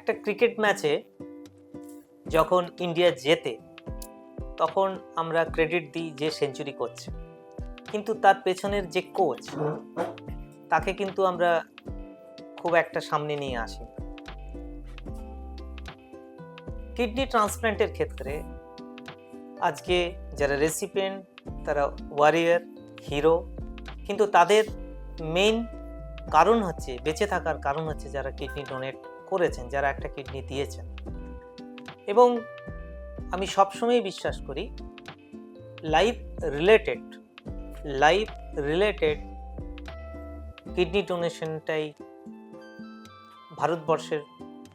একটা ক্রিকেট ম্যাচে যখন ইন্ডিয়া জেতে তখন আমরা ক্রেডিট দিই যে সেঞ্চুরি করছে, কিন্তু তার পেছনের যে কোচ তাকে কিন্তু আমরা খুব একটা সামনে নিয়ে আসি। কিডনি ট্রান্সপ্ল্যান্টের ক্ষেত্রে আজকে যারা রেসিপিয়েন্ট তারা ওয়ারিয়ার, হিরো, কিন্তু তাদের মেইন কারণ হচ্ছে, বেঁচে থাকার কারণ হচ্ছে যারা কিডনি ডোনেট করেছেন, যারা একটা কিডনি দিয়েছেন। এবং আমি সবসময় বিশ্বাস করি লাইফ রিলেটেড কিডনি ডোনেশনটাই ভারতবর্ষের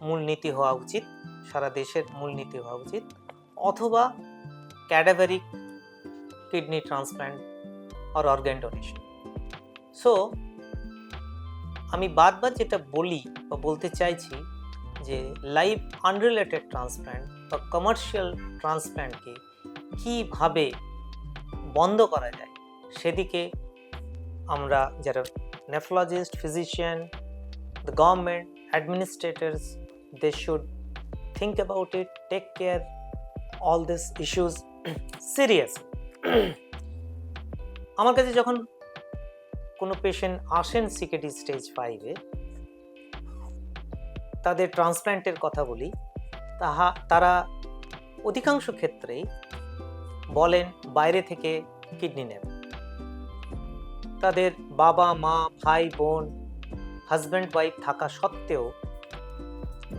মূলনীতি হওয়া উচিত, সারা দেশের মূলনীতি হওয়া উচিত, অথবা ক্যাডাভারিক কিডনি ট্রান্সপ্ল্যান্ট আর অর্গান ডোনেশন। সো আমি বারবার যেটা বলি বা বলতে চাইছি যে লাইফ আনরিলেটেড ট্রান্সপ্ল্যান্ট বা কমার্শিয়াল ট্রান্সপ্ল্যান্টকে কীভাবে বন্ধ করা যায় সেদিকে আমরা যারা nephrologist, physician, the government, administrators, they should think about it, take care all these issues serious. আমার কাছে যখন কোনো পেশেন্ট আসেন সিকেডি স্টেজ 5-এ, তাদের ট্রান্সপ্ল্যান্টের কথা বলি, তারা অধিকাংশ ক্ষেত্রেই বলেন বাইরে থেকে কিডনি নেন। তাদের বাবা মা, ভাই বোন, হাজব্যান্ড ওয়াইফ থাকা সত্ত্বেও,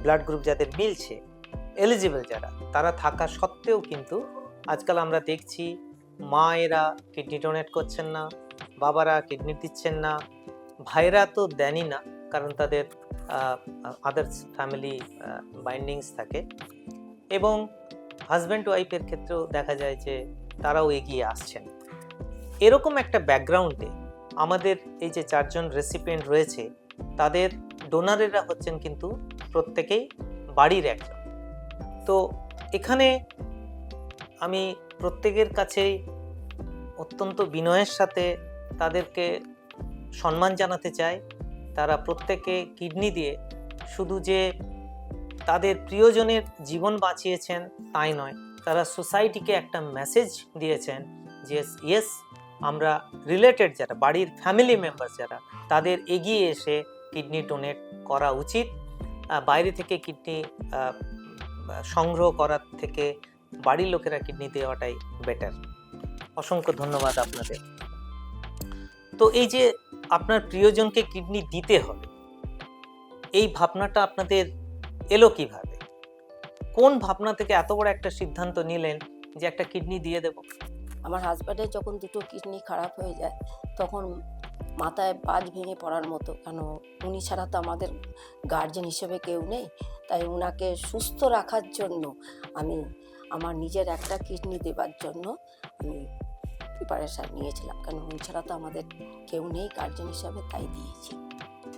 ব্লাড গ্রুপ যাদের মিলছে, এলিজিবল যারা, তারা থাকা সত্ত্বেও কিন্তু আজকাল আমরা দেখছি মায়েরা কিডনি ডোনেট করছেন না, বাবারা কিডনি দিচ্ছেন না, ভাইরা তো দেনই না, কারণ তাদের আদার্স ফ্যামিলি বাইন্ডিংস থাকে। এবং হাজব্যান্ড ওয়াইফের ক্ষেত্রেও দেখা যায় যে তারাও এগিয়ে আসছেন। এরকম একটা ব্যাকগ্রাউন্ডে আমাদের এই যে 4 জন রেসিপিয়েন্ট রয়েছে, তাদের ডোনারেরা হচ্ছেন কিন্তু প্রত্যেকেই বাড়ির একজন। তো এখানে আমি প্রত্যেকের কাছেই অত্যন্ত বিনয়ের সাথে তাদেরকে সম্মান জানাতে চাই। তারা প্রত্যেকে কিডনি দিয়ে শুধু যে তাদের প্রিয়জনের জীবন বাঁচিয়েছেন তাই নয়, তারা সোসাইটিকে একটা মেসেজ দিয়েছেন যে ইয়েস, আমরা রিলেটেড যারা বাড়ির ফ্যামিলি মেম্বার যারা, তাদের এগিয়ে এসে কিডনি ডোনেট করা উচিত। বাইরে থেকে কিডনি সংগ্রহ করার থেকে বাড়ির লোকেরা কিডনি দেওয়াটাই বেটার। অসংখ্য ধন্যবাদ আপনাদের। তো এই যে আপনার প্রিয়জনকে কিডনি দিতে হবে, এই ভাবনাটা আপনাদের এলো কিভাবে? কোন ভাবনা থেকে এত বড় একটা সিদ্ধান্ত নিলেন যে একটা কিডনি দিয়ে দেব? আমার হাজব্যান্ডের যখন 2টো কিডনি খারাপ হয়ে যায় তখন মাথায় বাজ ভেঙে পড়ার মতো, কেন উনি ছাড়া তো আমাদের গার্জেন হিসেবে কেউ নেই। তাই ওনাকে সুস্থ রাখার জন্য আমি আমার নিজের একটা কিডনি দেবার জন্য আমি প্রিপারেশান নিয়েছিলাম, কেন উনি ছাড়া তো আমাদের কেউ নেই গার্জেন হিসাবে, তাই দিয়েছি।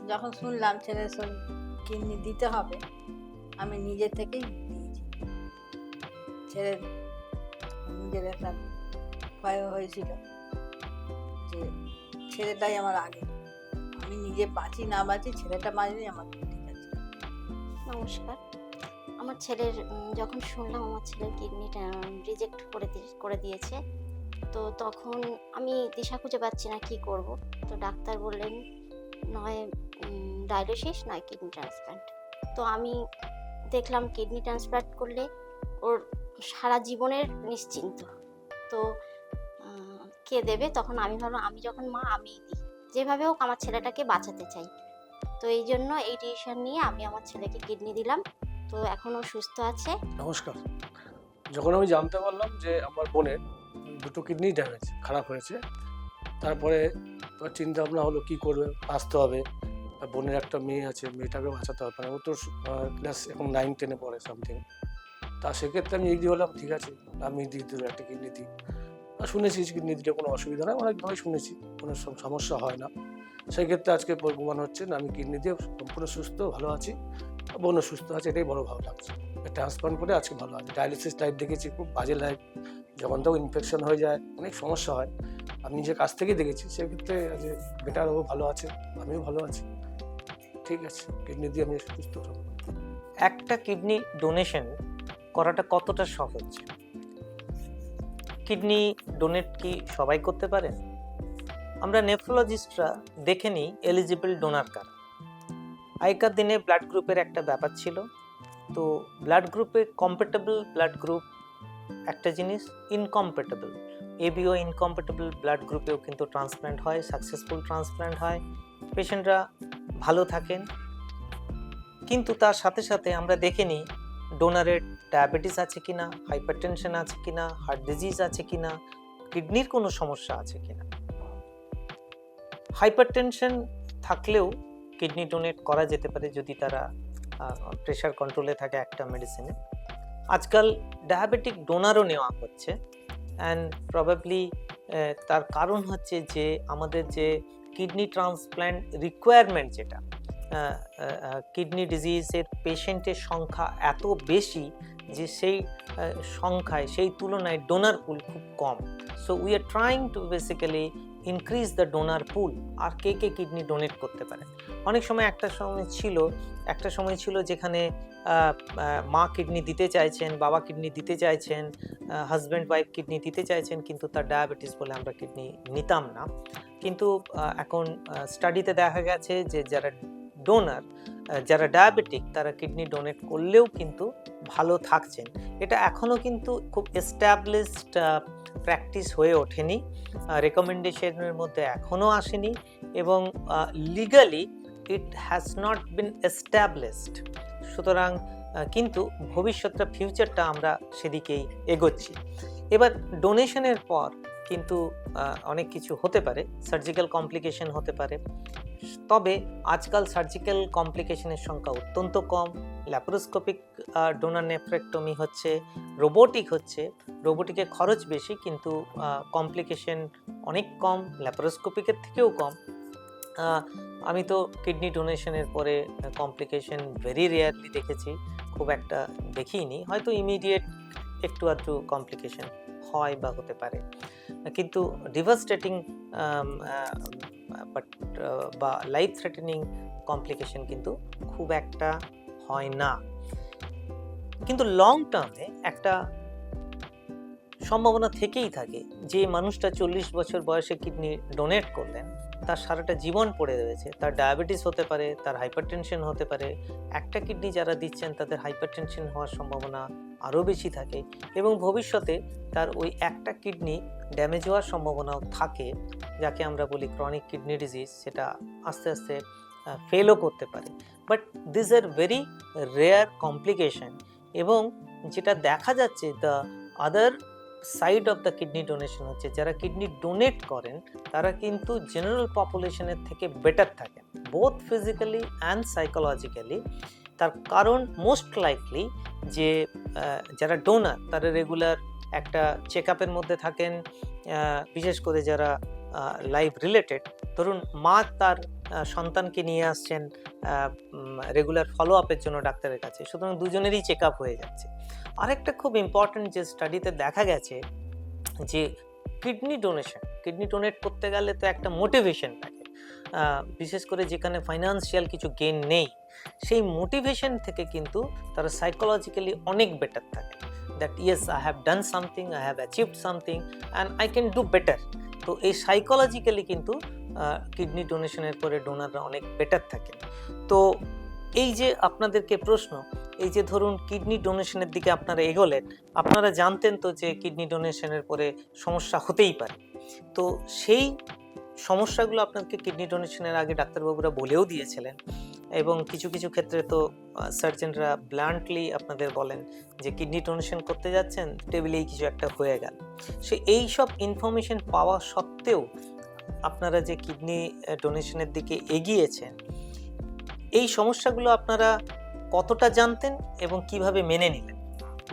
যখন শুনলাম ছেলের কিডনি দিতে হবে, আমি নিজে থেকেই দিয়েছি। ছেলের নিজের একটা ভয় হয়েছিল যে ছেলেটাই আমার আগে, আমি নিজে বাঁচি না বাঁচি, ছেলেটা বাঁচলেই আমার ঠিক আছে। নমস্কার। আমার ছেলের যখন শুনলাম আমার ছেলের কিডনিটা রিজেক্ট করে দিয়েছে, তো তখন আমি দিশা খুঁজে পাচ্ছি না কি করব। তো ডাক্তার বললেন নয় ডায়ালিসিস নয় কিডনি ট্রান্সপ্ল্যান্ট। তো আমি দেখলাম কিডনি ট্রান্সপ্ল্যান্ট করলে ওর সারা জীবনের নিশ্চিন্ত। তো কে দেবে? তখন আমি ভাবলাম আমি যখন মা, আমিই দিই, যেভাবে হোক আমার ছেলেটাকে বাঁচাতে চাই। তো এই জন্য এই ডিসিশন নিয়ে আমি আমার ছেলেকে কিডনি দিলাম। তো এখনও সুস্থ আছে। নমস্কার। যখন আমি জানতে পারলাম যে আমার বোনের 2টো কিডনি ড্যামেজ খারাপ হয়েছে, তারপরে চিন্তা ভাবনা হলো কী করবে, আসতে হবে। বোনের একটা মেয়ে আছে, মেয়েটাকে বাঁচাতে হবে, মানে ও তো ক্লাস এখন 9-10-এ পড়ে সামথিং। তা সেক্ষেত্রে আমি এগিয়ে বললাম ঠিক আছে আমি দিয়ে দেবো, একটা কিডনি দিই। আর শুনেছি কিডনি দিলে কোনো অসুবিধা নয়, অনেকভাবে শুনেছি, কোনো সমস্যা হয় না। সেক্ষেত্রে আজকে প্রমাণ হচ্ছে না, আমি কিডনি দিয়ে সম্পূর্ণ সুস্থ, ভালো আছি, বোনও সুস্থ আছে, এটাই বড় ভালো লাগছে। ট্রান্সপ্লান্ট করে আজকে ভালো আছে। ডায়ালিসিস লাইফ দেখেছি, খুব বাজে লাইফ, যখন তখন ইনফেকশন হয়ে যায়, অনেক সমস্যা হয়। আমি নিজের কাছ থেকেই দেখেছি, সেক্ষেত্রে যে বেটার, ও ভালো আছে, আমিও ভালো আছি। ঠিক আছে, কিডনি দিয়ে আমি সুস্থ হব। একটা কিডনি ডোনেশন করাটা কতটা সহজ? কিডনি ডোনেট কি সবাই করতে পারে? আমরা নেফ্রোলজিস্টরা দেখে নিই এলিজিবল ডোনার কারা। আগেকার দিনে ব্লাড গ্রুপের একটা ব্যাপার ছিল। তো ব্লাড গ্রুপে কম্প্যাটেবল ব্লাড গ্রুপ একটা জিনিস, ইনকম্প্যাটেবল এবিও ইনকম্প্যাটেবল ব্লাড গ্রুপেও কিন্তু ট্রান্সপ্ল্যান্ট হয়, সাকসেসফুল ট্রান্সপ্ল্যান্ট হয়, পেশেন্টরা ভালো থাকেন। কিন্তু তার সাথে সাথে আমরা দেখে নিই ডোনারের ডায়াবেটিস আছে কিনা, হাইপারটেনশন আছে কিনা, হার্ট ডিজিজ আছে কিনা, কিডনির কোনো সমস্যা আছে কিনা। হাইপারটেনশন থাকলেও কিডনি ডোনেট করা যেতে পারে যদি তারা প্রেশার কন্ট্রোলে থাকে একটা মেডিসিনে। আজকাল ডায়াবেটিক ডোনারও নেওয়া হচ্ছে, অ্যান্ড প্রবাবলি তার কারণ হচ্ছে যে আমাদের যে কিডনি ট্রান্সপ্ল্যান্ট রিকোয়ারমেন্ট, যেটা কিডনি ডিজিজের পেশেন্টের সংখ্যা এত বেশি যে সেই সংখ্যায়, সেই তুলনায় ডোনার পুল খুব কম। So we are trying to basically increase the donor pool. আর কে কে কিডনি ডোনেট করতে পারে? অনেক সময় একটা সময় ছিল যেখানে মা কিডনি দিতে চাইছেন, বাবা কিডনি দিতে চাইছেন, হাজব্যান্ড ওয়াইফ কিডনি দিতে চাইছেন, কিন্তু তার ডায়াবেটিস বলে আমরা কিডনি নিতাম না। কিন্তু এখন স্টাডিতে দেখা গেছে যে যারা ডোনার, যারা ডায়াবেটিক, তারা কিডনি ডোনেট করলেও কিন্তু ভালো থাকছেন। এটা এখনও কিন্তু খুব এস্টাবলিশড প্র্যাকটিস হয়ে ওঠেনি, রেকমেন্ডেশনের মধ্যে এখনও আসেনি, এবং legally it has not been established. সুতরাং কিন্তু ভবিষ্যৎটা, ফিউচারটা আমরা সেদিকেই এগোচ্ছি। এবার ডোনেশনের পর কিন্তু অনেক কিছু হতে পারে, সার্জিক্যাল কমপ্লিকেশন হতে পারে। তবে আজকাল সার্জিক্যাল কমপ্লিকেশনের সংখ্যা অত্যন্ত কম। ল্যাপারোস্কোপিক ডোনার নেফ্রেক্টমি হচ্ছে, রোবোটিক হচ্ছে। রোবোটিকে খরচ বেশি কিন্তু কমপ্লিকেশন অনেক কম, ল্যাপারোস্কোপিকের থেকেও কম। আমি তো কিডনি ডোনেশনের পরে কমপ্লিকেশন ভেরি রেয়ারলি দেখেছি, খুব একটা দেখিনি। হয়তো ইমিডিয়েট একটু আধটু কমপ্লিকেশন হয় বা হতে পারে, কিন্তু ডিভাস্টেটিং বা লাইফ থ্রেটেনিং কমপ্লিকেশন কিন্তু খুব একটা হয় না। কিন্তু লং টার্মে একটা সম্ভাবনা থেকেই থাকে যে মানুষটা 40 বছর বয়সে কিডনি ডোনেট করলেন, তার সারাটা জীবন পড়ে রয়েছে। তার ডায়াবেটিস হতে পারে, তার হাইপারটেনশন হতে পারে। একটা কিডনি যারা দিচ্ছেন তাদের হাইপারটেনশন হওয়ার সম্ভাবনা আরও বেশি থাকে, এবং ভবিষ্যতে তার ওই একটা কিডনি ড্যামেজ হওয়ার সম্ভাবনাও থাকে, যাকে আমরা বলি ক্রনিক কিডনি ডিজিজ। সেটা আস্তে আস্তে ফেলও করতে পারে। But this are very rare complication, এবং যেটা দেখা যাচ্ছে the other side of the kidney donation হচ্ছে যারা কিডনি ডোনেট করেন তারা কিন্তু জেনারেল পপুলেশনের থেকে বেটার থাকেন, বোথ ফিজিক্যালি অ্যান্ড সাইকোলজিক্যালি। তার কারণ মোস্ট লাইকলি যে যারা ডোনার তারা রেগুলার একটা চেক আপের মধ্যে থাকেন, বিশেষ করে যারা লাইফ রিলেটেড। ধরুন মা তার সন্তানকে নিয়ে আসছেন রেগুলার ফলো আপের জন্য ডাক্তারের কাছে, সুতরাং দুজনেরই চেক আপ হয়ে যাচ্ছে। আরেকটা খুব ইম্পর্ট্যান্ট যে স্টাডিতে দেখা গেছে যে কিডনি ডোনেট করতে গেলে তো একটা মোটিভেশন থাকে, বিশেষ করে যেখানে ফাইন্যান্সিয়াল কিছু গেইন নেই, সেই মোটিভেশন থেকে কিন্তু তারা সাইকোলজিক্যালি অনেক বেটার থাকে। That yes, I have done something, I have achieved something and I can do better. তো এই সাইকোলজিক্যালি কিন্তু কিডনি ডোনেশনের পরে ডোনাররা অনেক বেটার থাকেন। তো এই যে আপনাদেরকে প্রশ্ন, এই যে ধরুন কিডনি ডোনেশনের দিকে আপনারা এগোলেন, আপনারা জানতেন তো যে কিডনি ডোনেশনের পরে সমস্যা হতেই পারে। তো সেই সমস্যাগুলো আপনাকে কিডনি ডোনেশনের আগে ডাক্তারবাবুরা বলেও দিয়েছিলেন, এবং কিছু কিছু ক্ষেত্রে তো সার্জনরা ব্লান্টলি আপনাদের বলেন যে কিডনি ডোনেশন করতে যাচ্ছেন, টেবিলেই কিছু একটা হয়ে গেল। সে এই সব ইনফরমেশন পাওয়া সত্ত্বেও আপনারা যে কিডনি ডোনেশনের দিকে এগিয়েছেন, এই সমস্যাগুলো আপনারা কতটা জানতেন এবং কিভাবে মেনে নিলেন?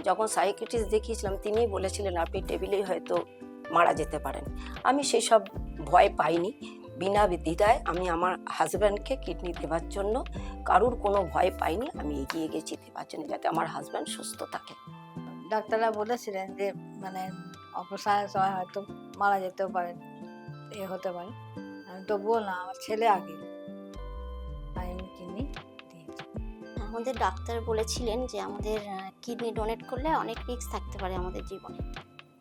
যখন সাইকিয়াট্রিস্ট দেখিয়েছিলাম তিনিই বলেছিলেন আপনি টেবিলেই হয়তো মারা যেতে পারেন। আমি সেসব ভয় পাইনি, বিনা দ্বিধায় আমি আমার হাজব্যান্ডকে কিডনি দেওয়ার জন্য কারুর কোনো ভয় পাইনি, আমি এগিয়ে গেছি দেওয়ার জন্য যাতে আমার হাজব্যান্ড সুস্থ থাকে। ডাক্তাররা বলেছিলেন যে মানে অপারেশনের সময় হয়তো মারা যেতেও পারেন, হতে পারে। আমি তো বললাম আমার ছেলে আগে, আমি কিডনি দিয়েছি। আমাদের ডাক্তার বলেছিলেন যে আমাদের কিডনি ডোনেট করলে অনেক রিস্ক থাকতে পারে আমাদের জীবনে।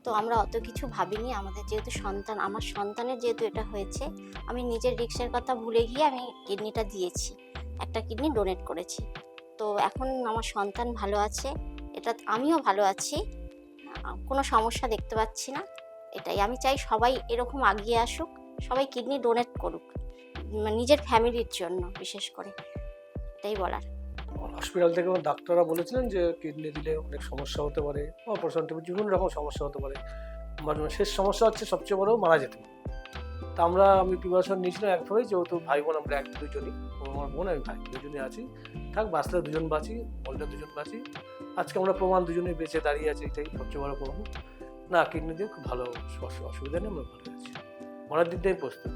তো আমরা অত কিছু ভাবিনি। আমাদের যেহেতু সন্তান, আমার সন্তানের যেহেতু এটা হয়েছে, আমি নিজের রিস্কের কথা ভুলে গিয়ে আমি কিডনিটা দিয়েছি, একটা কিডনি ডোনেট করেছি। তো এখন আমার সন্তান ভালো আছে, এটা আমিও ভালো আছি, কোনো সমস্যা দেখতে পাচ্ছি না। এটাই আমি চাই, সবাই এরকম এগিয়ে আসুক, সবাই কিডনি ডোনেট করুক, নিজের ফ্যামিলির জন্য বিশেষ করে, এটাই বলার। হসপিটাল থেকে আমার ডাক্তাররা বলেছিলেন যে কিডনি দিলে অনেক সমস্যা হতে পারে, অপারেশন টেবিল বিভিন্ন রকম সমস্যা হতে পারে, মানে শেষ সমস্যা হচ্ছে সবচেয়ে বড় মারা যেতে পারে। তা আমি প্রিপারেশন নিয়েছিলাম একভাবেই, যেহেতু ভাই বোন আমরা দুজনই, আমার বোন আমি ভাই দুজনই আছি, থাক বাঁচলে দুজন বাঁচি, বললে দুজন বাঁচি। আজকে আমরা প্রমাণ দুজনেই বেঁচে দাঁড়িয়ে আছি, এটাই সবচেয়ে বড় প্রমাণ। না, কিডনি দিয়ে খুব ভালো, অসুবিধা নেই, আমরা ভালো আছি, মরার দিক দিয়ে প্রস্তুত।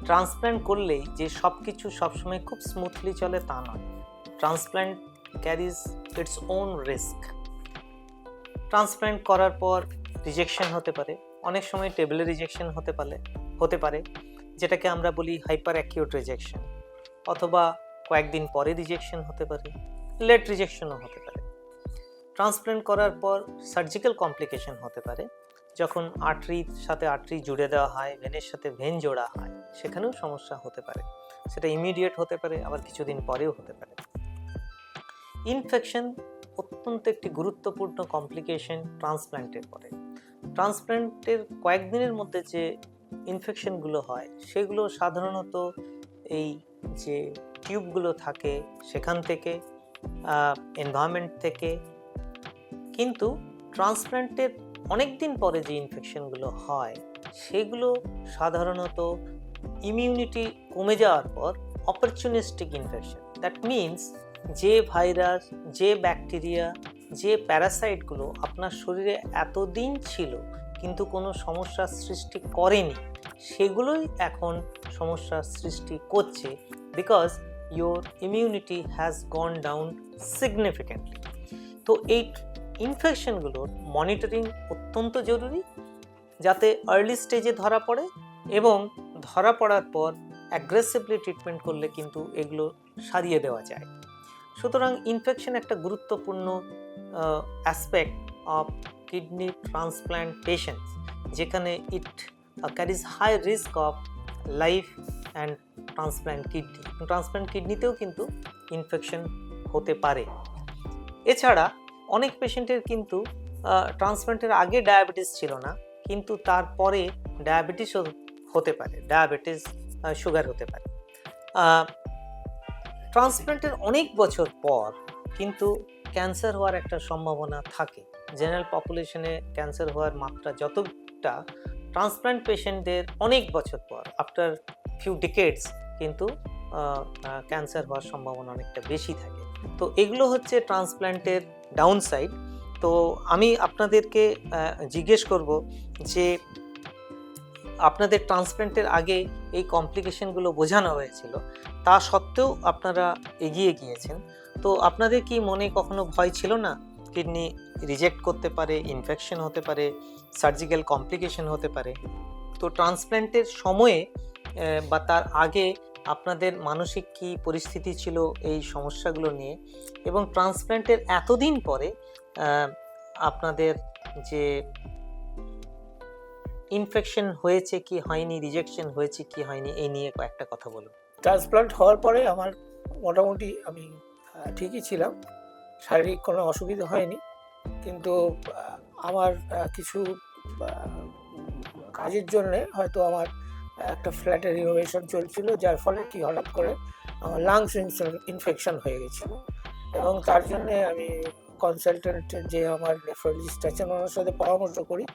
ট্রান্সপ্ল্যান্ট করলেই যে সব কিছু সবসময় খুব স্মুথলি চলে তা নয়। Transplant carries its own risk. Transplant করার পর রিজেকশন হতে পারে, অনেক সময় টেবলে রিজেকশন হতে পারে যেটাকে আমরা বলি হাইপার অ্যাকিউট রিজেকশন, অথবা কয়েকদিন পরে রিজেকশন হতে পারে, লেট রিজেকশনও হতে পারে। ট্রান্সপ্ল্যান্ট করার পর সার্জিক্যাল কমপ্লিকেশন হতে পারে, যখন আর্টারির সাথে আর্টারি জুড়ে দেওয়া হয়, ভেনের সাথে ভেন জোড়া হয়, সেখানেও সমস্যা হতে পারে। সেটা ইমিডিয়েট হতে পারে, আবার কিছুদিন পরেও হতে পারে। ইনফেকশন অত্যন্ত একটি গুরুত্বপূর্ণ কমপ্লিকেশন ট্রান্সপ্ল্যান্টের পরে। ট্রান্সপ্ল্যান্টের কয়েকদিনের মধ্যে যে ইনফেকশনগুলো হয় সেগুলো সাধারণত এই যে টিউবগুলো থাকে সেখান থেকে, এনভায়রনমেন্ট থেকে। কিন্তু ট্রান্সপ্ল্যান্টের অনেক দিন পরে যে ইনফেকশনগুলো হয় সেগুলো সাধারণত ইমিউনিটি কমে যাওয়ার পর অপরচুনিস্টিক ইনফেকশন। দ্যাট মিনস যে ভাইরাস, যে ব্যাকটেরিয়া, যে প্যারাসাইটগুলো আপনার শরীরে এতদিন ছিল কিন্তু কোনো সমস্যার সৃষ্টি করেনি, সেগুলোই এখন সমস্যার সৃষ্টি করছে, because your immunity has gone down significantly. তো এই ইনফেকশনগুলোর মনিটরিং অত্যন্ত জরুরি, যাতে আর্লি স্টেজে ধরা পড়ে, এবং ধরা পড়ার পর অ্যাগ্রেসিভলি ট্রিটমেন্ট করলে কিন্তু এগুলো সারিয়ে দেওয়া যায়। সুতরাং ইনফেকশন একটা গুরুত্বপূর্ণ aspect of kidney transplant patients, যেখানে it carries high risk of life and transplant kidney. Transplant কিডনিতেও কিন্তু ইনফেকশন হতে পারে। এছাড়া অনেক পেশেন্টের কিন্তু ট্রান্সপ্ল্যান্টের আগে ডায়াবেটিস ছিল না, কিন্তু তারপরে ডায়াবেটিসও হতে পারে, সুগার হতে পারে। ট্রান্সপ্ল্যান্টের অনেক বছর পর কিন্তু ক্যান্সার হওয়ার একটা সম্ভাবনা থাকে। জেনারেল পপুলেশনে ক্যান্সার হওয়ার মাত্রা যতটা, ট্রান্সপ্ল্যান্ট পেশেন্টদের অনেক বছর পর, আফটার ফিউ ডিকেডস, কিন্তু ক্যান্সার হওয়ার সম্ভাবনা অনেকটা বেশি থাকে। তো এগুলো হচ্ছে ট্রান্সপ্ল্যান্টের ডাউন সাইড। তো আমি আপনাদেরকে জিজ্ঞেস করব যে আপনাদের ট্রান্সপ্ল্যান্টের আগে এই কমপ্লিকেশনগুলো বোঝানো হয়েছিল, তা সত্ত্বেও আপনারা এগিয়ে গিয়েছেন। তো আপনাদের কি মনে কখনো ভয় ছিল না কিডনি রিজেক্ট করতে পারে, ইনফেকশন হতে পারে, সার্জিক্যাল কমপ্লিকেশন হতে পারে? তো ট্রান্সপ্ল্যান্টের সময়ে বা তার আগে আপনাদের মানসিক কি পরিস্থিতি ছিল এই সমস্যাগুলো নিয়ে, এবং ট্রান্সপ্ল্যান্টের এতদিন পরে আপনাদের যে ইনফেকশন হয়েছে কি হয়নি, রিজেকশন হয়েছে কি হয়নি, এই নিয়ে কয়েকটা কথা বলুন। ট্রান্সপ্লান্ট হওয়ার পরে আমার মোটামুটি আমি ঠিকই ছিলাম, শারীরিক কোনো অসুবিধা হয়নি। কিন্তু আমার কিছু কাজের জন্যে হয়তো আমার একটা ফ্ল্যাটে রিনোভেশন চলছিল, যার ফলে কি হঠাৎ করে আমার লাংস ইনফেকশন হয়ে গেছিলো, এবং তার জন্যে আমি কনসালটেন্ট যে আমার নেফ্রোলজিস্ট আছেন ওনার সাথে পরামর্শ করি,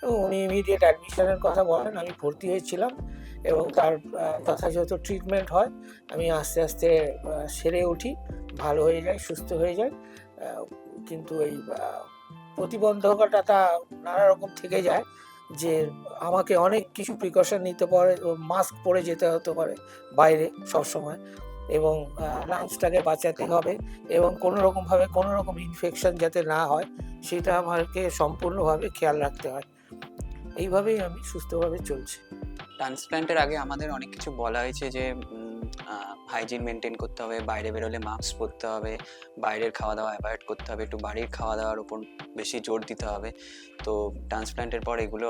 এবং উনি ইমিডিয়েট অ্যাডমিশনের কথা বলেন। আমি ভর্তি হয়েছিলাম এবং তার যথাযথ ট্রিটমেন্ট হয়, আমি আস্তে আস্তে সেরে উঠি, ভালো হয়ে যায়, সুস্থ হয়ে যায়। কিন্তু এই প্রতিবন্ধকতা নানা রকম থেকে যায়, যে আমাকে অনেক কিছু প্রিকশন নিতে পারে, মাস্ক পরে যেতে হতে পারে বাইরে সবসময়, এবং লাঞ্চটাকে বাঁচাতে হবে, এবং কোনো রকম ইনফেকশন যাতে না হয় সেটা আমাকে সম্পূর্ণভাবে খেয়াল রাখতে হয়। এইভাবেই আমি সুস্থভাবে চলছি। ট্রান্সপ্ল্যান্টের আগে আমাদের অনেক কিছু বলা হয়েছে যে হাইজিন মেনটেন করতে হবে, বাইরে বেরোলে মাস্ক পরতে হবে, বাইরের খাওয়া দাওয়া অ্যাভয়েড করতে হবে, একটু বাড়ির খাওয়া দাওয়ার উপর বেশি জোর দিতে হবে। তো ট্রান্সপ্ল্যান্টের পর এগুলো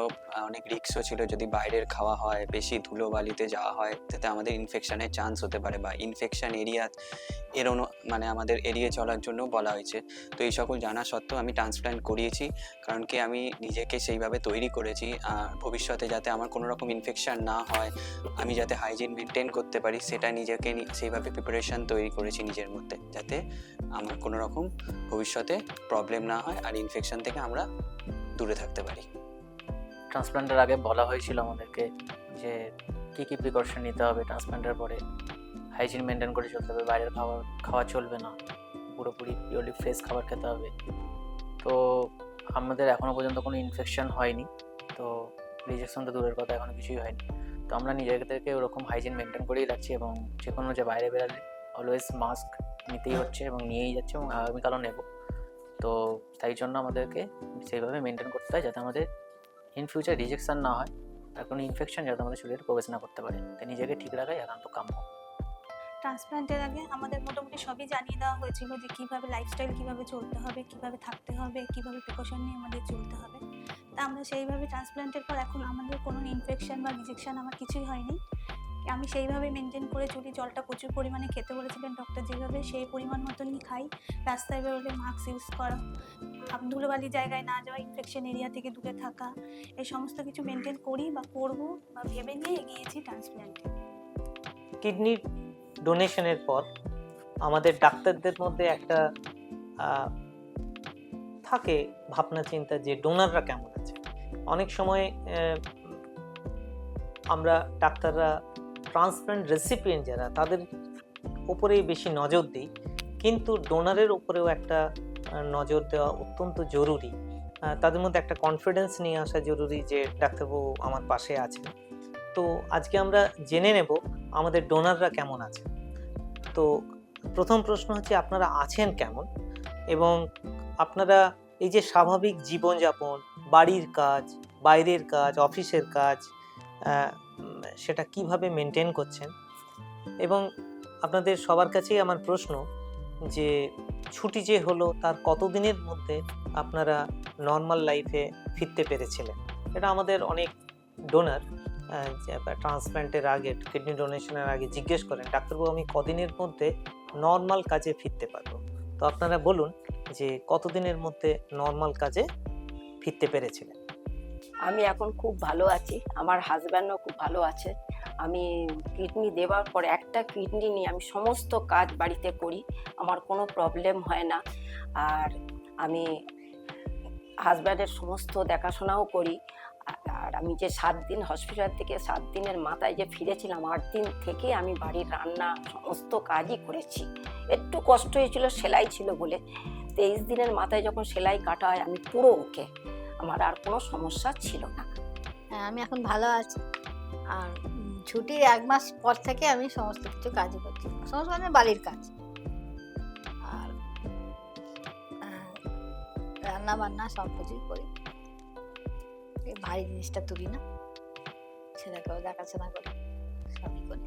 অনেক রিস্কও ছিল, যদি বাইরের খাওয়া হয়, বেশি ধুলোবালিতে যাওয়া হয়, তাতে আমাদের ইনফেকশনের চান্স হতে পারে, বা ইনফেকশন এরিয়া এড়ানো মানে আমাদের এড়িয়ে চলার জন্য বলা হয়েছে। তো এই সকল জানা সত্ত্বেও আমি ট্রান্সপ্ল্যান্ট করিয়েছি, কারণ কি আমি নিজেকে সেইভাবে তৈরি করেছি, আর ভবিষ্যতে যাতে আমার কোনো রকম ইনফেকশন না হয়, আমি যাতে হাইজিন মেনটেন করতে পারি, সেটা নিজেকে সেইভাবে প্রিপারেশন তৈরি করেছি নিজের মধ্যে, যাতে আমার কোনো রকম ভবিষ্যতে প্রবলেম না হয় আর ইনফেকশন থেকে আমরা দূরে থাকতে পারি। ট্রান্সপ্ল্যান্টের আগে বলা হয়েছিল আমাদেরকে যে কী কী প্রিকশন নিতে হবে, ট্রান্সপ্ল্যান্টের পরে হাইজিন মেনটেন করে চলতে হবে, বাইরের খাওয়া চলবে না, পুরোপুরি পিওরলি ফ্রেশ খাবার খেতে হবে। তো আমাদের এখনও পর্যন্ত কোনো ইনফেকশন হয়নি, তো রিজেকশন তো দূরের কথা, এখনও কিছুই হয়নি। তো আমরা নিজেদেরকে ওরকম হাইজিন মেনটেন করেই রাখছি, এবং যে কোনো যে বাইরে বেরালে অলওয়েজ মাস্ক নিতেই হচ্ছে এবং নিয়েই যাচ্ছে, এবং আগামীকালও নেব। তো তাই জন্য আমাদেরকে সেইভাবে মেনটেন করতে হয়, যাতে আমাদের ইন ফিউচার রিজেকশন না হয় আর কোনো ইনফেকশন যাতে আমাদের শরীরে প্রবেশ না করতে পারে। তাই নিজেকে ঠিক রাখাই একান্ত কাম্য। ট্রান্সপ্ল্যান্টের আগে আমাদের মোটামুটি সবই জানিয়ে দেওয়া হয়েছিল যে কীভাবে লাইফস্টাইল কীভাবে চলতে হবে, কীভাবে থাকতে হবে, কীভাবে প্রিকশন নিয়ে আমাদের চলতে হবে। তা আমরা সেইভাবে ট্রান্সপ্ল্যান্টের পর এখন আমাদের কোনো ইনফেকশন বা রিজেকশন আমার কিছুই হয়নি। আমি সেইভাবে মেনটেন করে চলি। জলটা প্রচুর পরিমাণে খেতে বলেছিলেন ডক্টর, যেভাবে সেই পরিমাণ মতনই খাই। রাস্তায় বেরোলে মাস্ক ইউজ করা, ধুলোবালি জায়গায় না যাওয়া, ইনফেকশন এরিয়া থেকে দূরে থাকা, এই সমস্ত কিছু মেনটেন করি বা করবো বা ভেবে নিয়ে এগিয়েছি ট্রান্সপ্ল্যান্টে। কিডনি ডোনেশনের পর আমাদের ডাক্তারদের মধ্যে একটা থাকে ভাবনা চিন্তা যে ডোনাররা কেমন আছে। অনেক সময় আমরা ডাক্তাররা ট্রান্সপ্ল্যান্ট রেসিপিয়েন্ট যারা, তাদের উপরেই বেশি নজর দিই, কিন্তু ডোনারের উপরেও একটা নজর দেওয়া অত্যন্ত জরুরি। তাদের মধ্যে একটা কনফিডেন্স নিয়ে আসা জরুরি যে ডাক্তারবাবু আমার পাশে আছেন। তো আজকে আমরা জেনে নেব আমাদের ডোনাররা কেমন আছে। তো প্রথম প্রশ্ন হচ্ছে আপনারা আছেন কেমন, এবং আপনারা এই যে স্বাভাবিক জীবনযাপন, বাড়ির কাজ, বাইরের কাজ, অফিসের কাজ, সেটা কিভাবে মেনটেন করছেন। এবং আপনাদের সবার কাছেই আমার প্রশ্ন যে ছুটি যে হলো তার কতদিনের মধ্যে আপনারা নর্মাল লাইফে ফিরতে পেরেছিলেন। এটা আমাদের অনেক ডোনার ট্রান্সপ্ল্যান্টের আগে, কিডনি ডোনেশনের আগে জিজ্ঞেস করেন, ডাক্তারবাবু আমি কদিনের মধ্যে নর্মাল কাজে ফিরতে পারবো। তো আপনারা বলুন যে কতদিনের মধ্যে নর্মাল কাজে ফিরতে পেরেছিলেন। আমি এখন খুব ভালো আছি, আমার হাজব্যান্ডও খুব ভালো আছে। আমি কিডনি দেওয়ার পরে একটা কিডনি নিয়ে আমি সমস্ত কাজ বাড়িতে করি, আমার কোনো প্রবলেম হয় না। আর আমি হাজব্যান্ডের সমস্ত দেখাশোনাও করি। আর আমি যে 7 দিন হসপিটাল থেকে 7 দিনের মাথায় যে ফিরেছিলাম, 8 দিন থেকে আমি বাড়ির রান্না সমস্ত কাজই করেছি। একটু কষ্ট হয়েছিল, সেলাই ছিল বলে। 23 দিনের মাথায় যখন সেলাই কাটা হয় আমি পুরো ওকে, আমার আর কোনো সমস্যা ছিল না। হ্যাঁ, আমি এখন ভালো আছি। আর ছুটির 1 মাস পর থেকে আমি সমস্ত কিছু কাজই করছি, সমস্ত মানে বাড়ির কাজ। আর রান্না বান্না সব কিছুই করি, এই ভারী জিনিসটা তুলি না, ছেলেকেও দেখাশোনা করি, সবই করি।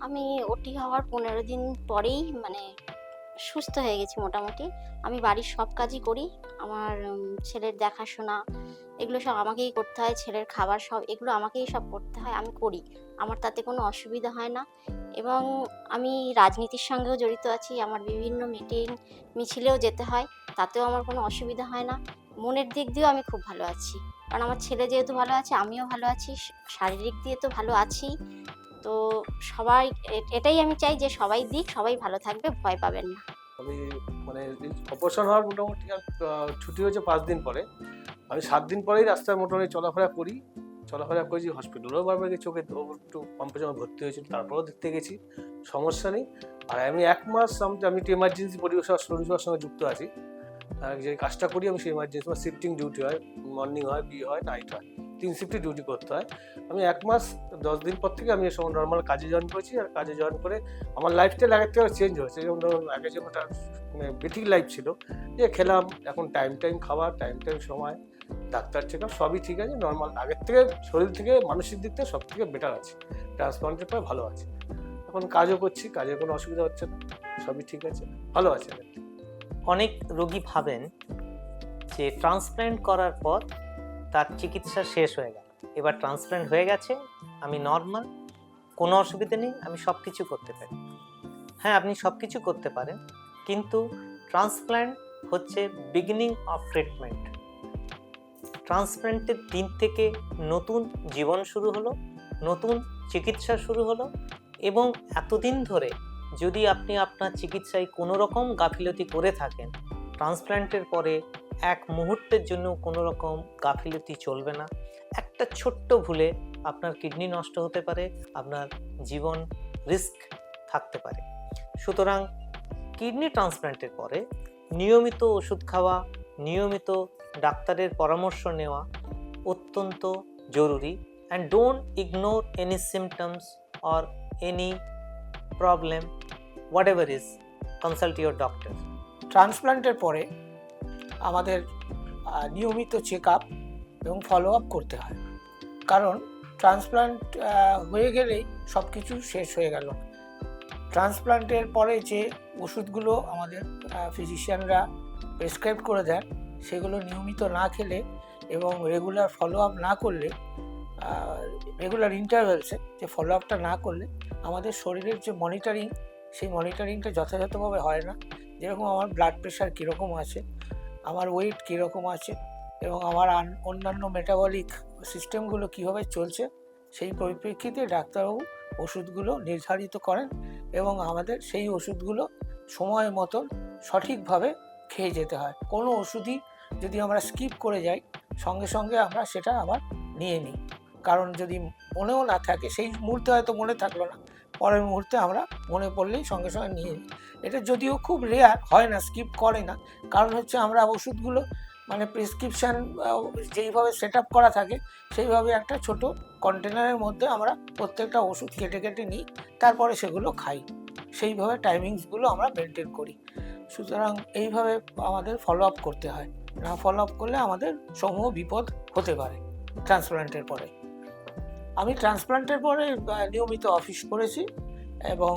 আমি ওটি হওয়ার 15 দিন পরেই মানে সুস্থ হয়ে গেছি মোটামুটি। আমি বাড়ির সব কাজই করি, আমার ছেলের দেখাশোনা এগুলো সব আমাকেই করতে হয়, ছেলের খাবার সব এগুলো আমাকেই সব করতে হয়, আমি করি। আমার তাতে কোনো অসুবিধা হয় না। এবং আমি রাজনীতির সঙ্গেও জড়িত আছি, আমার বিভিন্ন মিটিং মিছিলেও যেতে হয়, তাতেও আমার কোনো অসুবিধা হয় না। মনের দিক দিয়েও আমি খুব ভালো আছি, কারণ আমার ছেলে যেহেতু ভালো আছে, আমিও ভালো আছি, শারীরিক দিয়ে তো ভালো আছি। তো সবাই এটাই আমি চাই যে সবাই দিক, সবাই ভালো থাকবে, ভয় পাবেন না। আমি মানে অপারেশন হওয়ার মোটামুটি ছুটি হয়েছে 5 দিন পরে, আমি 7 দিন পরেই রাস্তায় মোটামুটি চলাফেরা করেছি। হসপিটালেও বারবার গিয়ে চোখে একটু পাম্পে যখন ভর্তি হয়েছিল তারপরেও দেখতে গেছি, সমস্যা নেই। আর আমি 1 মাস আমি একটু এমার্জেন্সি পরিষেবার সঙ্গে যুক্ত আছি। যে কাজটা করি আমি সেই এমার্জেন্সি শিফটিং ডিউটি হয়, মর্নিং হয়, বি হয়, নাইট হয়, 3 শিফটে ডিউটি করতে হয়। আমি 1 মাস 10 দিন পর থেকে আমি এসব নর্মাল কাজে জয়েন করেছি। আর কাজে জয়েন করে আমার লাইফস্টাইল আগের থেকে চেঞ্জ হয়েছে। যেমন ধরুন আগে যেমন একটা বেঠিক লাইফ ছিল, যে খেলাম, এখন টাইম খাবার, টাইম সময়, ডাক্তার চেক আপ সবই ঠিক আছে, নর্মাল আগের থেকে শরীর থেকে মানসিক দিক থেকে সব থেকে বেটার আছে। ট্রান্সপ্লান্টের পরে ভালো আছে। এখন এখন কাজও করছি, কাজের কোনো অসুবিধা হচ্ছে না, সবই ঠিক আছে, ভালো আছে। অনেক রোগী ভাবেন যে ট্রান্সপ্ল্যান্ট করার পর তার চিকিৎসা শেষ হয়ে গেল, এবার ট্রান্সপ্ল্যান্ট হয়ে গেছে, আমি নর্মাল, কোনো অসুবিধা নেই, আমি সব কিছু করতে পারি। হ্যাঁ, আপনি সব কিছু করতে পারেন, কিন্তু ট্রান্সপ্ল্যান্ট হচ্ছে বিগিনিং অফ ট্রিটমেন্ট। ট্রান্সপ্ল্যান্টের দিন থেকে নতুন জীবন শুরু হলো, নতুন চিকিৎসা শুরু হলো, এবং এতদিন ধরে যদি আপনি আপনার চিকিৎসায় কোনো রকম গাফিলতি করে থাকেন, ট্রান্সপ্ল্যান্টের পরে এক মুহূর্তের জন্য কোনো রকম গাফিলতি চলবে না। একটা ছোট্ট ভুলে আপনার কিডনি নষ্ট হতে পারে, আপনার জীবন রিস্ক থাকতে পারে। সুতরাং কিডনি ট্রান্সপ্ল্যান্টের পরে নিয়মিত ওষুধ খাওয়া, নিয়মিত ডাক্তারের পরামর্শ নেওয়া অত্যন্ত জরুরি। And don't ignore any symptoms or any problem, whatever is, consult your doctor. ট্রান্সপ্লান্টের পরে আমাদের নিয়মিত চেক আপ এবং ফলো আপ করতে হয়, কারণ ট্রান্সপ্লান্ট হয়ে গেলেই সব কিছু শেষ হয়ে গেল। ট্রান্সপ্লান্টের পরে যে ওষুধগুলো আমাদের ফিজিশিয়ানরা প্রেসক্রাইব করে দেন, সেগুলো নিয়মিত না খেলে এবং রেগুলার ফলো আপ না করলে, রেগুলার ইন্টারভ্যালসে যে ফলো আপটা না করলে আমাদের শরীরের যে মনিটরিং, সেই মনিটরিংটা যথাযথভাবে হয় না। যেরকম আমার ব্লাড প্রেশার কীরকম আছে, আমার ওয়েট কীরকম আছে, এবং আমার অন্যান্য মেটাবলিক সিস্টেমগুলো কীভাবে চলছে, সেই পরিপ্রেক্ষিতে ডাক্তারবাবু ওষুধগুলো নির্ধারিত করেন এবং আমাদের সেই ওষুধগুলো সময় মতন সঠিকভাবে খেয়ে যেতে হয়। কোনো ওষুধই যদি আমরা স্কিপ করে যাই, সঙ্গে সঙ্গে আমরা সেটা আবার নিয়ে নিই, কারণ যদি মনেও না থাকে, সেই মুহূর্তে হয়তো মনে থাকলো না, পরের মুহূর্তে আমরা মনে পড়লেই সঙ্গে সঙ্গে নিয়ে নিই। এটা যদিও খুব রেয়ার, হয় না, স্কিপ করে না, কারণ হচ্ছে আমরা ওষুধগুলো মানে প্রেসক্রিপশান যেইভাবে সেট আপ করা থাকে সেইভাবে একটা ছোট কন্টেনারের মধ্যে আমরা প্রত্যেকটা ওষুধ কেটে কেটে নিই, তারপরে সেগুলো খাই, সেইভাবে টাইমিংসগুলো আমরা মেনটেন করি। সুতরাং এইভাবে আমাদের ফলো আপ করতে হয়, না ফলো আপ করলে আমাদের সমূহ বিপদ হতে পারে। ট্রান্সপ্লান্টের পরে আমি ট্রান্সপ্লান্টের পরে নিয়মিত অফিস করেছি এবং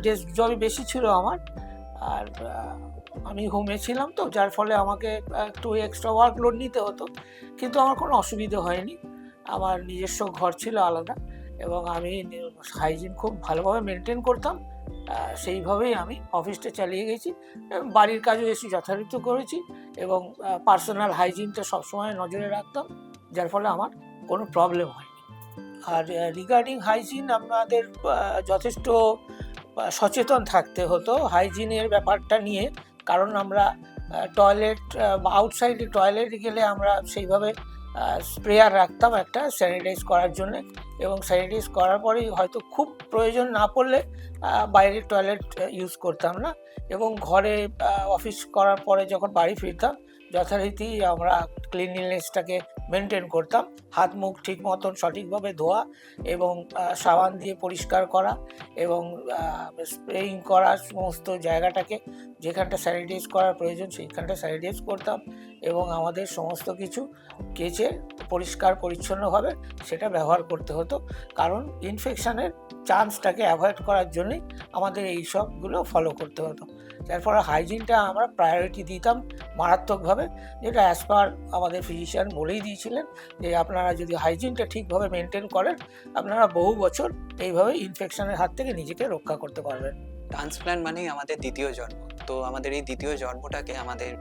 ডেস্ক জবই বেশি ছিল আমার, আর আমি হোমে ছিলাম, তো যার ফলে আমাকে একটু এক্সট্রা ওয়ার্কলোড নিতে হতো, কিন্তু আমার কোনো অসুবিধা হয়নি। আমার নিজস্ব ঘর ছিল আলাদা এবং আমি হাইজিন খুব ভালোভাবে মেনটেন করতাম, সেইভাবেই আমি অফিসটা চালিয়ে গেছি। বাড়ির কাজও এসে যথারীত করেছি এবং পার্সোনাল হাইজিনটা সবসময় নজরে রাখতাম, যার ফলে আমার কোনো প্রবলেম হয়নি। আর রিগার্ডিং হাইজিন আমাদের যথেষ্ট সচেতন থাকতে হতো হাইজিনের ব্যাপারটা নিয়ে, কারণ আমরা টয়লেট বা আউটসাইডে টয়লেটে গেলে আমরা সেইভাবে স্প্রেয়ার রাখতাম একটা স্যানিটাইজ করার জন্য, এবং স্যানিটাইজ করার পরেই হয়তো খুব প্রয়োজন না পড়লে বাইরের টয়লেট ইউজ করতাম না, এবং ঘরে অফিস করার পরে যখন বাড়ি ফিরতাম যথারীতি আমরা ক্লিনলিনেসটাকে মেনটেন করতাম। হাত মুখ ঠিক মতন সঠিকভাবে ধোয়া এবং সাবান দিয়ে পরিষ্কার করা এবং স্প্রেইং করা, সমস্ত জায়গাটাকে যেখানটা স্যানিটাইজ করার প্রয়োজন সেইখানটা স্যানিটাইজ করতাম, এবং আমাদের সমস্ত কিছু কেচে পরিষ্কার পরিচ্ছন্নভাবে সেটা ব্যবহার করতে হতো, কারণ ইনফেকশানের চান্সটাকে অ্যাভয়েড করার জন্যই আমাদের এই সবগুলো ফলো করতে হতো। যার ফলে হাইজিনটা আমরা প্রায়োরিটি দিতাম মারাত্মকভাবে, যেটা অ্যাজ পার আমাদের ফিজিশিয়ান বলেই দিয়েছিলেন যে আপনারা যদি হাইজিনটা ঠিকভাবে মেনটেন করেন, আপনারা বহু বছর এইভাবে ইনফেকশনের হাত থেকে নিজেকে রক্ষা করতে পারবেন। ট্রান্সপ্ল্যান্ট মানেই আমাদের দ্বিতীয় জন্ম। তো আমাদের এই দ্বিতীয় জন্মটাকে আমাদের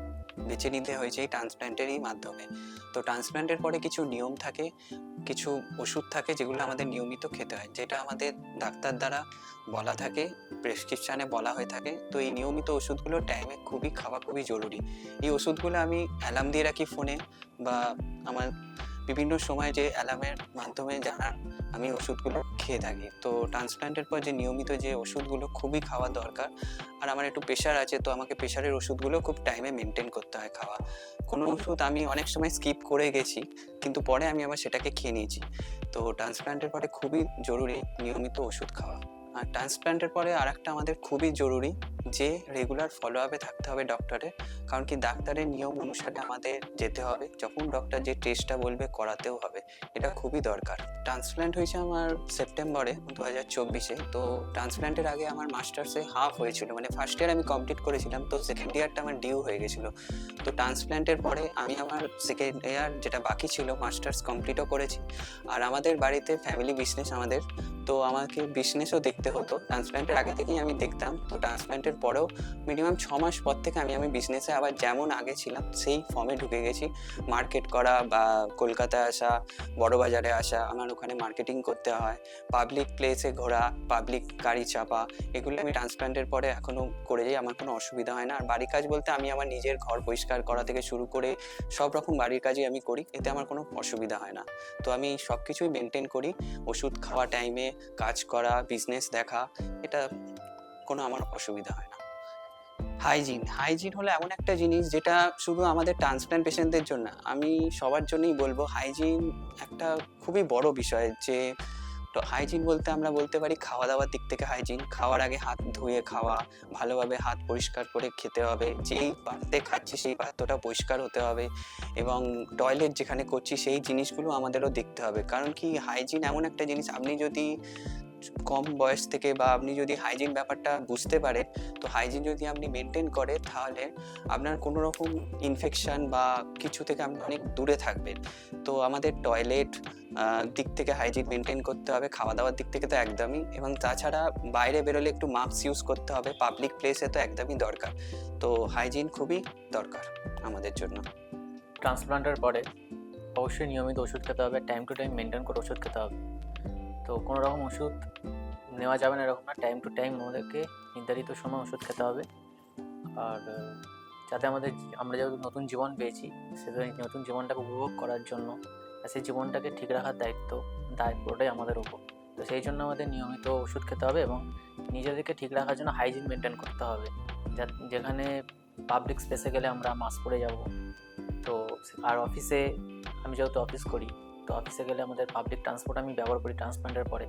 বেছে নিতে হয়েছে এই ট্রান্সপ্ল্যান্টেরই মাধ্যমে। তো ট্রান্সপ্ল্যান্টের পরে কিছু নিয়ম থাকে, কিছু ওষুধ থাকে যেগুলো আমাদের নিয়মিত খেতে হয়, যেটা আমাদের ডাক্তার দ্বারা বলা থাকে, প্রেসক্রিপশানে বলা হয়ে থাকে। তো এই নিয়মিত ওষুধগুলো টাইমে খাওয়া খুবই জরুরি। এই ওষুধগুলো আমি অ্যালার্ম দিয়ে রাখি ফোনে, বা আমার বিভিন্ন সময় যে অ্যালার্মের মাধ্যমে জানার আমি ওষুধগুলো খেয়ে থাকি। তো ট্রান্সপ্ল্যান্টের পর যে নিয়মিত যে ওষুধগুলো খুবই খাওয়া দরকার। আর আমার একটু প্রেশার আছে, তো আমাকে প্রেশারের ওষুধগুলো খুব টাইমে মেনটেন করতে হয় খাওয়া। কোনো ওষুধ আমি অনেক সময় স্কিপ করে গেছি, কিন্তু পরে আমি আবার সেটাকে খেয়ে নিয়েছি। তো ট্রান্সপ্ল্যান্টের পরে খুবই জরুরি নিয়মিত ওষুধ খাওয়া। আর ট্রান্সপ্ল্যান্টের পরে আর একটা আমাদের খুবই জরুরি যে রেগুলার ফলো আপে থাকতে হবে ডক্টরের, কারণ কি ডাক্তারের নিয়ম অনুসারে আমাদের যেতে হবে, যখন ডক্টর যে টেস্টটা বলবে করাতেও হবে, এটা খুবই দরকার। ট্রান্সপ্ল্যান্ট হয়েছে আমার সেপ্টেম্বরে 2024-এ। তো ট্রান্সপ্ল্যান্টের আগে আমার মাস্টার্সে হাফ হয়েছিল, মানে ফার্স্ট ইয়ার আমি কমপ্লিট করেছিলাম, তো সেকেন্ড ইয়ারটা আমার ডিউ হয়ে গেছিলো। তো ট্রান্সপ্ল্যান্টের পরে আমি আমার সেকেন্ড ইয়ার যেটা বাকি ছিল মাস্টার্স কমপ্লিটও করেছি। আর আমাদের বাড়িতে ফ্যামিলি বিজনেস আমাদের, তো আমাকে বিজনেসও দেখতে হতো। ট্রান্সপ্ল্যান্টের আগে থেকেই আমি দেখতাম, তো ট্রান্সপ্ল্যান্টের পরেও মিনিমাম 6 মাস পর থেকে আমি বিজনেসে আবার যেমন আগে ছিলাম সেই ফর্মে ঢুকে গেছি। মার্কেট করা বা কলকাতায় আসা, বড় বাজারে আসা, আমার ওখানে মার্কেটিং করতে হয়, পাবলিক প্লেসে ঘোরা, পাবলিক গাড়ি চাপা, এগুলো আমি ট্রান্সপ্ল্যান্টের পরে এখনও করে যাই, আমার কোনো অসুবিধা হয় না। আর বাড়ির কাজ বলতে আমি আমার নিজের ঘর পরিষ্কার করা থেকে শুরু করে সব রকম বাড়ির কাজই আমি করি, এতে আমার কোনো অসুবিধা হয় না। তো আমি সব কিছুই মেনটেন করি, ওষুধ খাওয়া টাইমে, কাজ করা, বিজনেস দেখা, এটা কোনো আমার অসুবিধা হয় না। হাইজিন হলো এমন একটা জিনিস যেটা শুধু আমাদের ট্রান্সপ্ল্যান্ট পেশেন্টদের জন্য, আমি সবার জন্যই বলবো হাইজিন একটা খুবই বড় বিষয়। যে তো হাইজিন বলতে আমরা বলতে পারি খাওয়া দাওয়ার দিক থেকে হাইজিন, খাওয়ার আগে হাত ধুয়ে খাওয়া, ভালোভাবে হাত পরিষ্কার করে খেতে হবে, যেই পাত্রে খাচ্ছি সেই পাত্রটা পরিষ্কার হতে হবে, এবং টয়লেট যেখানে করছি সেই জিনিসগুলো আমাদেরও দেখতে হবে। কারণ কি হাইজিন এমন একটা জিনিস, আপনি যদি কম বয়স থেকে বা আপনি যদি হাইজিন ব্যাপারটা বুঝতে পারে, তো হাইজিন যদি আপনি মেনটেন করে, তাহলে আপনার কোনো রকম ইনফেকশন বা কিছু থেকে আপনি অনেক দূরে থাকবেন। তো আমাদের টয়লেট দিক থেকে হাইজিন মেনটেন করতে হবে, খাওয়া দাওয়ার দিক থেকে তো একদমই, এবং তাছাড়া বাইরে বেরোলে একটু মাস্ক ইউজ করতে হবে, পাবলিক প্লেসে তো একদমই দরকার। তো হাইজিন খুবই দরকার আমাদের জন্য। ট্রান্সপ্লান্টের পরে অবশ্যই নিয়মিত ওষুধ খেতে হবে, টাইম টু টাইম মেনটেন করে ওষুধ খেতে হবে। তো কোনো রকম ওষুধ নেওয়া যাবে না এরকম না, টাইম টু টাইম আমাদেরকে নির্ধারিত সময় ওষুধ খেতে হবে। আর যাতে আমরা যেহেতু নতুন জীবন পেয়েছি, সেই নতুন জীবনটাকে উপভোগ করার জন্য সেই জীবনটাকে ঠিক রাখার দায়িত্ব পুরোটাই আমাদের উপর। তো সেই জন্য আমাদের নিয়মিত ওষুধ খেতে হবে এবং নিজেদেরকে ঠিক রাখার জন্য হাইজিন মেনটেন করতে হবে। যেখানে পাবলিক স্পেসে গেলে আমরা মাস্ক পরে যাব। তো আর অফিসে, আমি যেহেতু অফিস করি, তো অফিসে গেলে আমাদের পাবলিক ট্রান্সপোর্ট আমি ব্যবহার করি ট্রান্সপ্ল্যান্টের পরে,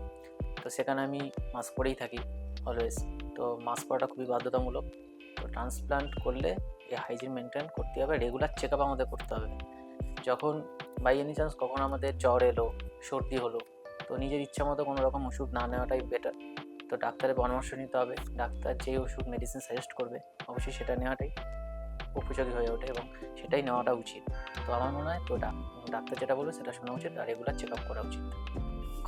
তো সেখানে আমি মাস্ক পরেই থাকি অলওয়েজ। তো মাস্ক পরাটা খুবই বাধ্যতামূলক। তো ট্রান্সপ্ল্যান্ট করলে এই হাইজিন মেনটেন করতে হবে, রেগুলার চেক আপ আমাদের করতে হবে। যখন বাই এনি চান্স কখন আমাদের জ্বর এলো, সর্দি হলো, তো নিজের ইচ্ছা মতো কোনো রকম ওষুধ না নেওয়াটাই বেটার। তো ডাক্তারের পরামর্শ নিতে হবে, ডাক্তার যেই ওষুধ মেডিসিন সাজেস্ট করবে অবশ্যই সেটা নেওয়াটাই উপযোগী হয়ে ওঠে এবং সেটাই নেওয়াটা উচিত। তো আমার মনে হয় তো ডাক্তার যেটা বলবে সেটা শোনা উচিত আর রেগুলার চেক আপ করা উচিত।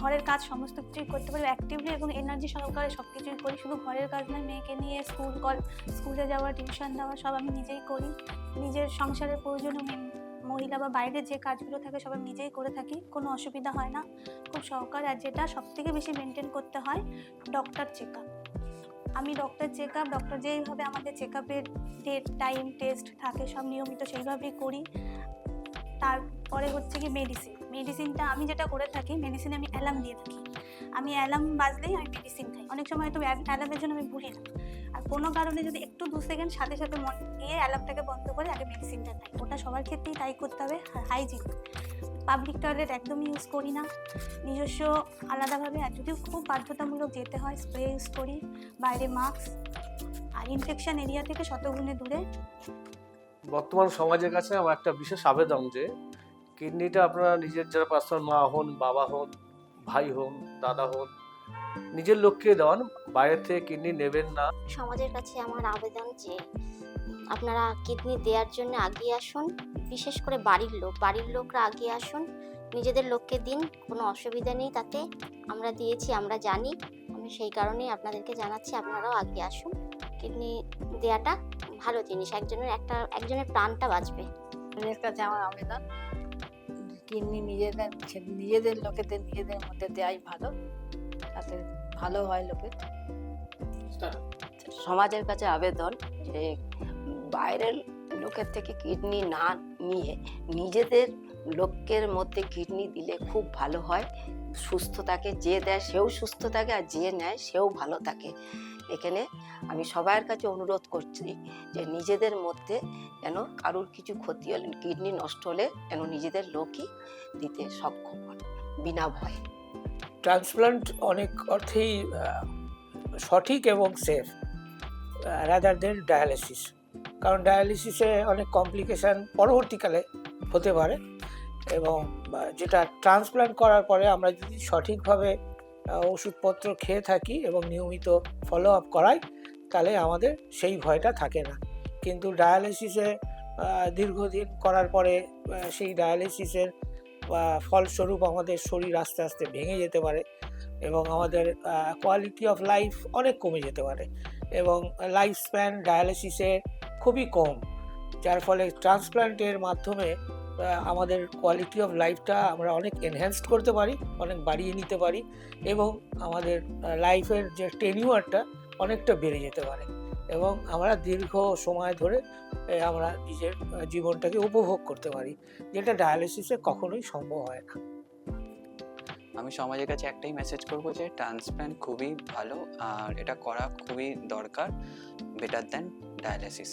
ঘরের কাজ সমস্ত কিছুই করতে পারি অ্যাক্টিভলি এবং এনার্জি সহকারে সব কিছুই করি। শুধু ঘরের কাজ নয়, মেয়েকে নিয়ে স্কুলে যাওয়া, টিউশন দেওয়া সব আমি নিজেই করি। নিজের সংসারের প্রয়োজনীয় মহিলা বা বাইরে যে কাজগুলো থাকে সব আমি নিজেই করে থাকি, কোনো অসুবিধা হয় না, খুব সহকারে। আর যেটা সবথেকে বেশি মেনটেন করতে হয় ডক্টর চেক আপ। আমি ডক্টর যেইভাবে আমাদের চেক আপের ডেট, টাইম, টেস্ট থাকে সব নিয়মিত সেইভাবেই করি। তারপরে হচ্ছে কি মেডিসিনটা আমি যেটা করে থাকি, মেডিসিনে আমি অ্যালার্ম দিয়ে থাকি। আমি অ্যালার্ম বাজলেই আমি মেডিসিন খাই। অনেক সময় হয়তো অ্যালার্মের জন্য আমি ভুলি না, আর কোনো কারণে যদি একটু 2 সেকেন্ড সাথে সাথে মন দিয়ে অ্যালার্মটাকে বন্ধ করে আগে মেডিসিনটা খাই। ওটা সবার ক্ষেত্রেই তাই করতে হবে। হাইজিন, পাবলিক টয়লেট একদমই ইউজ করি না, নিজস্ব আলাদাভাবে, আর যদিও খুব বাধ্যতামূলক যেতে হয় স্প্রে ইউজ করি, বাইরে মাস্ক, আর ইনফেকশন এরিয়া থেকে শতগুণে দূরে। বর্তমান সমাজের কাছে আমার একটা বিশেষ আবেদন যে কিডনিটা আপনারা নিজের যারা পার্সোনাল মা হন, বাবা হন, ভাই হন, দাদা হন, নিজের লোককে দেওয়ান, বাইরে থেকে কিডনি নেবেন না। সমাজের কাছে আমার আবেদন যে আপনারা কিডনি দেওয়ার জন্য এগিয়ে আসুন, বিশেষ করে বাড়ির লোকরা এগিয়ে আসুন, নিজেদের লোককে দিন, কোনো অসুবিধা নেই তাতে। আমরা দিয়েছি, আমরা জানি, আমি সেই কারণেই আপনাদেরকে জানাচ্ছি আপনারাও এগিয়ে আসুন। কিডনি দেওয়াটা ভালো জিনিস, একজনের প্রাণটা বাঁচবে। এর কাছে আমার আবেদন, কিডনি নিজেদের লোকেদের নিজেদের মধ্যে দেওয়াই ভালো, তাতে ভালো হয় লোকের। সমাজের কাছে আবেদন যে বাইরের লোকের থেকে কিডনি না নিয়ে নিজেদের লোকের মধ্যে কিডনি দিলে খুব ভালো হয়, সুস্থ থাকে, যে দেয় সেও সুস্থ থাকে আর যে নেয় সেও ভালো থাকে। এখানে আমি সবার কাছে অনুরোধ করছি যে নিজেদের মধ্যে যেন কারোর কিছু ক্ষতি হলে, কিডনি নষ্ট হলে যেন নিজেদের লোকই দিতে সক্ষম হন বিনা ভয়ে। ট্রান্সপ্লান্ট অনেক অর্থেই সঠিক এবং সেফ, রাদার দেন ডায়ালিসিস, কারণ ডায়ালিসিসে অনেক কমপ্লিকেশান পরবর্তীকালে হতে পারে, এবং যেটা ট্রান্সপ্ল্যান্ট করার পরে আমরা যদি সঠিকভাবে ওষুধপত্র খেয়ে থাকি এবং নিয়মিত ফলো আপ করাই, তাহলে আমাদের সেই ভয়টা থাকে না। কিন্তু ডায়ালিসিসে দীর্ঘদিন করার পরে সেই ডায়ালিসিসের ফলস্বরূপ আমাদের শরীর আস্তে আস্তে ভেঙে যেতে পারে এবং আমাদের কোয়ালিটি অফ লাইফ অনেক কমে যেতে পারে, এবং লাইফ স্প্যান ডায়ালিসিসে খুবই কম, যার ফলে ট্রান্সপ্ল্যান্টের মাধ্যমে আমাদের কোয়ালিটি অফ লাইফটা আমরা অনেক এনহ্যান্সড করতে পারি, অনেক বাড়িয়ে নিতে পারি, এবং আমাদের লাইফের যে টেনিউয়ারটা অনেকটা বেড়ে যেতে পারে, এবং আমরা দীর্ঘ সময় ধরে আমরা নিজের জীবনটাকে উপভোগ করতে পারি, যেটা ডায়ালিসিসে কখনোই সম্ভব হয় না। আমি সমাজের কাছে একটাই মেসেজ করব যে ট্রান্সপ্ল্যান্ট খুবই ভালো, আর এটা করা খুবই দরকার, বেটার দ্যান ডায়ালিসিস।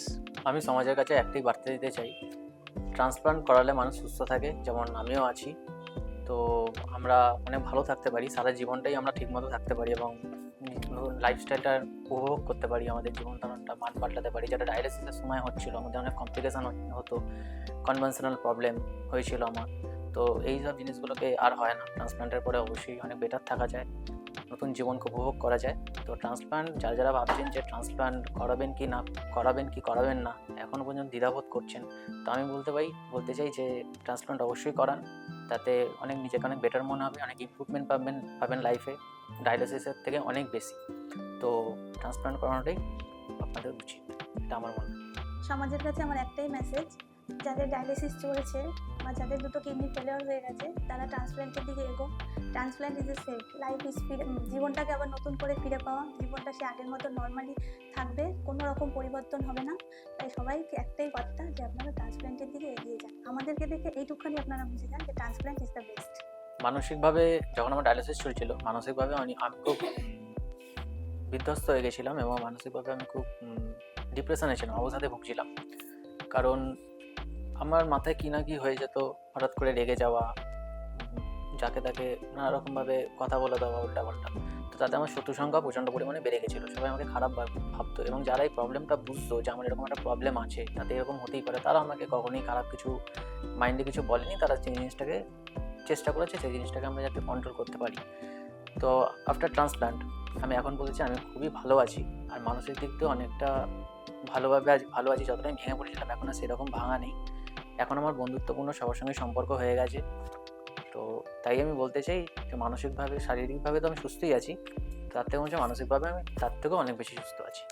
আমি সমাজের কাছে একটাই বার্তা দিতে চাই, ট্রান্সপ্লান্ট করালে মানুষ সুস্থ থাকে, যেমন আমিও আছি। তো আমরা অনেক ভালো থাকতে পারি, সারা জীবনটাই আমরা ঠিকমতো থাকতে পারি এবং লাইফস্টাইলটা উপভোগ করতে পারি, আমাদের জীবনধারণটা মান পাল্টাতে পারি, যেটা ডায়ালিসিসের সময় হচ্ছিল। আমাদের অনেক কমপ্লিকেশান হতো, কনভেনশনাল প্রবলেম হয়েছিল আমার। তো এই সব জিনিসগুলোকে আর হয় না। ট্রান্সপ্লান্টের পরে অবশ্যই অনেক বেটার থাকা যায়, নতুন জীবনকে উপভোগ করা যায়। তো ট্রান্সপ্লান্ট যারা ভাবছেন যে ট্রান্সপ্লান্ট করাবেন কি করাবেন না, এখনও পর্যন্ত দ্বিধাবোধ করছেন, তো আমি বলতে চাই যে ট্রান্সপ্লান্ট অবশ্যই করান। তাতে নিজেকে অনেক বেটার মনে হবে, অনেক ইমপ্রুভমেন্ট পাবেন লাইফে, ডায়ালিসিসের থেকে অনেক বেশি। তো ট্রান্সপ্লান্ট করানোটাই আপনাদের উচিত, এটা আমার মনে হয়। সমাজের কাছে আমার একটাই মেসেজ, যাদের ডায়ালিসিস চলছে বা যাদের দুটো কিডনি ফেলিওর হয়ে গেছে, তারা ট্রান্সপ্ল্যান্টের দিকে এগো। Transplant is a safe life, is জীবনটাকে আবার নতুন করে ফিরে পাওয়া, জীবনটা সে আগের মতো নর্মালি থাকবে, কোনো রকম পরিবর্তন হবে না। তাই সবাইকে একটাই বার্তা যে আপনারা ট্রান্সপ্ল্যান্টের দিকে এগিয়ে যান। আমাদেরকে দেখে এইটুখানি আপনারা বুঝে যান যে ট্রান্সপ্ল্যান্ট ইজ দ্য বেস্ট। মানসিকভাবে যখন আমার ডায়ালিসিস চলছিল, মানসিকভাবে আমি খুব বিধ্বস্ত হয়ে গেছিলাম এবং মানসিকভাবে আমি খুব ডিপ্রেশনে ছিলাম, অবসাদে ভুগছিলাম। কারণ আমার মাথায় কি না কি হয়ে যেত, হঠাৎ করে রেগে যাওয়া, যাকে তাকে নানা রকমভাবে কথা বলে দেওয়া উল্টাপাল্টা। তো তাতে আমার শত্রু সংখ্যা প্রচণ্ড পরিমাণে বেড়ে গেছিলো, সবাই আমাকে খারাপ ভাবতো, এবং যারা এই প্রবলেমটা বুঝতো যে আমার এরকম একটা প্রবলেম আছে, তাতে এরকম হতেই পারে, তারা আমাকে কখনোই খারাপ কিছু মাইন্ডে কিছু বলেনি। তারা যে জিনিসটাকে চেষ্টা করেছে, সেই জিনিসটাকে আমরা যাতে কন্ট্রোল করতে পারি। তো আফটার ট্রান্সপ্ল্যান্ট আমি এখন বলছি আমি খুবই ভালো আছি, আর মানসিক দিক দিয়েও অনেকটা ভালো আছি। যতটাই ভেঙে পড়েছিলাম, এখন আর সেরকম ভাঙা নেই, এখন আমার বন্ধুত্বপূর্ণ সবার সঙ্গে সম্পর্ক হয়ে গেছে। তো তাই আমি বলতে চাই যে মানসিকভাবে, শারীরিকভাবে তো আমি সুস্থই আছি, তার থেকে মানসিকভাবে আমি তার থেকেও অনেক বেশি সুস্থ আছি।